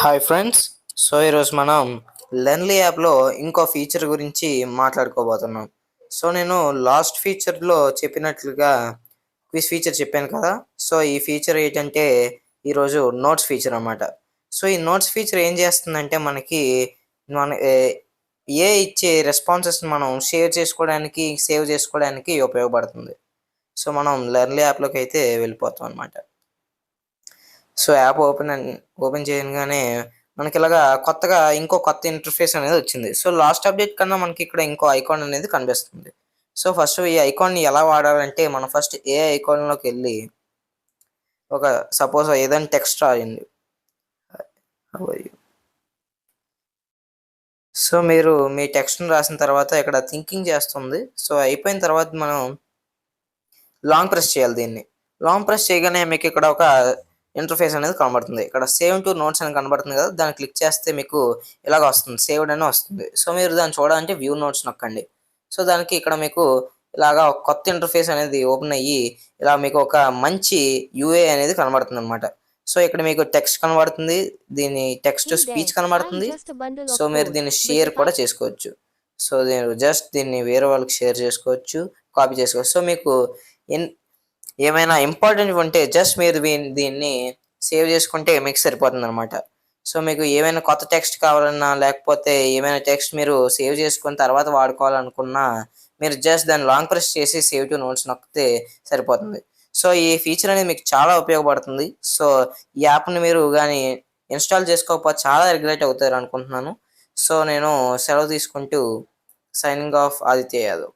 Hi friends. So ఈరోజు మనం లెర్న్లీ యాప్లో ఇంకో ఫీచర్ గురించి మాట్లాడుకోబోతున్నాం. సో నేను లాస్ట్ ఫీచర్లో చెప్పినట్లుగా క్విజ్ ఫీచర్ చెప్పాను కదా. సో ఈ ఫీచర్ ఏంటంటే ఈరోజు నోట్స్ ఫీచర్ అన్నమాట. సో ఈ నోట్స్ ఫీచర్ ఏం చేస్తుందంటే మనకి మన ఏ ఇచ్చే రెస్పాన్సెస్ని మనం షేర్ చేసుకోవడానికి సేవ్ చేసుకోవడానికి ఉపయోగపడుతుంది. సో మనం లెర్న్లీ యాప్లోకి అయితే వెళ్ళిపోతాం అనమాట. సో యాప్ ఓపెన్ చేయగానే మనకి ఇలాగా కొత్తగా ఇంకో కొత్త ఇంటర్ఫేస్ అనేది వచ్చింది. సో లాస్ట్ అప్డేట్ కన్నా మనకి ఇక్కడ ఇంకో ఐకాన్ అనేది కనిపిస్తుంది. సో ఫస్ట్ ఈ ఐకాన్ని ఎలా వాడాలంటే మనం ఫస్ట్ ఏ ఐకాన్లోకి వెళ్ళి ఒక సపోజ్ ఏదైనా టెక్స్ట్ రాయండి. సో మీరు మీ టెక్స్ట్ని రాసిన తర్వాత ఇక్కడ థింకింగ్ చేస్తుంది. సో అయిపోయిన తర్వాత మనం లాంగ్ ప్రెస్ చేయాలి దీన్ని. లాంగ్ ప్రెస్ చేయగానే మీకు ఇక్కడ ఒక ఇంటర్ఫేస్ అనేది కనబడుతుంది. ఇక్కడ సేవ్ టు నోట్స్ అని కనబడుతుంది కదా, దాన్ని క్లిక్ చేస్తే మీకు ఇలాగ వస్తుంది, సేవ్డ్ అని వస్తుంది. సో మీరు దాన్ని చూడాలంటే వ్యూ నోట్స్ నొక్కండి. సో దానికి ఇక్కడ మీకు ఇలాగా ఒక కొత్త ఇంటర్ఫేస్ అనేది ఓపెన్ అయ్యి ఇలా మీకు ఒక మంచి యూఏ అనేది కనబడుతుంది అనమాట. సో ఇక్కడ మీకు టెక్స్ట్ కనబడుతుంది, దీని టెక్స్ట్ స్పీచ్ కనబడుతుంది. సో మీరు దీన్ని షేర్ కూడా చేసుకోవచ్చు. సో నేను జస్ట్ దీన్ని వేరే వాళ్ళకి షేర్ చేసుకోవచ్చు, కాపీ చేసుకోవచ్చు. సో మీకు ఏమైనా ఇంపార్టెంట్ ఉంటే జస్ట్ మీరు దీన్ని సేవ్ చేసుకుంటే మీకు సరిపోతుంది అనమాట. సో మీకు ఏమైనా కొత్త టెక్స్ట్ కావాలన్నా లేకపోతే ఏమైనా టెక్స్ట్ మీరు సేవ్ చేసుకున్న తర్వాత వాడుకోవాలనుకున్నా మీరు జస్ట్ దాన్ని లాంగ్ ప్రెస్ చేసి సేవ్ టు నోట్స్ నొక్కితే సరిపోతుంది. సో ఈ ఫీచర్ అనేది మీకు చాలా ఉపయోగపడుతుంది. సో ఈ యాప్ని మీరు కానీ ఇన్స్టాల్ చేసుకోకపోతే చాలా రిగ్రెట్ అవుతారు అనుకుంటున్నాను. సో నేను సెలవు తీసుకుంటూ సైనింగ్ ఆఫ్ ఆదిత్య యాదవ్.